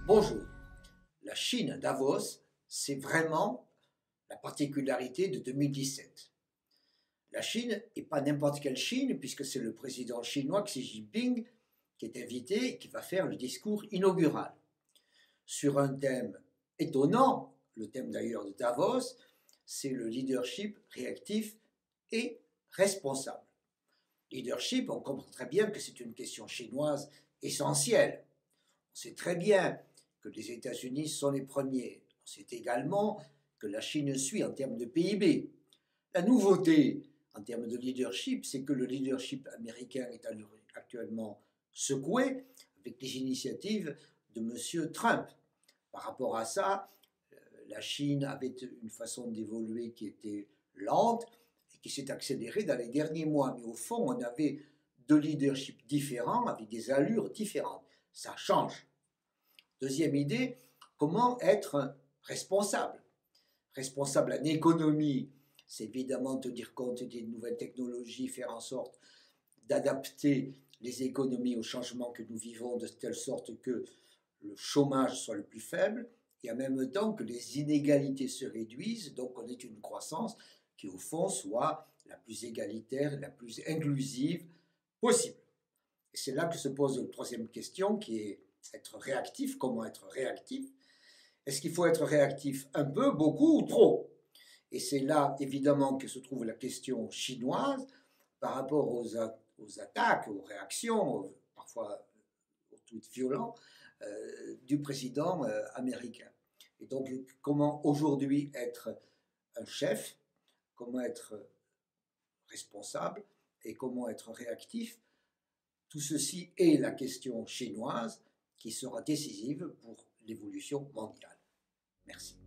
Bonjour. La Chine, Davos, c'est vraiment la particularité de 2017. La Chine, et pas n'importe quelle Chine, puisque c'est le président chinois Xi Jinping qui est invité et qui va faire le discours inaugural. Sur un thème étonnant, le thème d'ailleurs de Davos, c'est le leadership réactif et responsable. Leadership, on comprend très bien que c'est une question chinoise essentielle. On sait très bien que les États-Unis sont les premiers. On sait également que la Chine suit en termes de PIB. La nouveauté en termes de leadership, c'est que le leadership américain est actuellement secoué avec les initiatives de M. Trump. Par rapport à ça, la Chine avait une façon d'évoluer qui était lente et qui s'est accélérée dans les derniers mois. Mais au fond, on avait deux leaderships différents avec des allures différentes. Ça change. Deuxième idée, comment être responsable. Responsable en économie, c'est évidemment tenir compte des nouvelles technologies, faire en sorte d'adapter les économies aux changements que nous vivons de telle sorte que le chômage soit le plus faible et en même temps que les inégalités se réduisent, donc on ait une croissance qui au fond soit la plus égalitaire, la plus inclusive possible. Et c'est là que se pose une troisième question qui est être réactif. Comment être réactif? Est-ce qu'il faut être réactif un peu, beaucoup ou trop? Et c'est là évidemment que se trouve la question chinoise par rapport aux attaques, aux réactions, parfois aux tweets violents du président américain. Et donc comment aujourd'hui être un chef, comment être responsable et comment être réactif? Tout ceci est la question chinoise qui sera décisive pour l'évolution mondiale. Merci.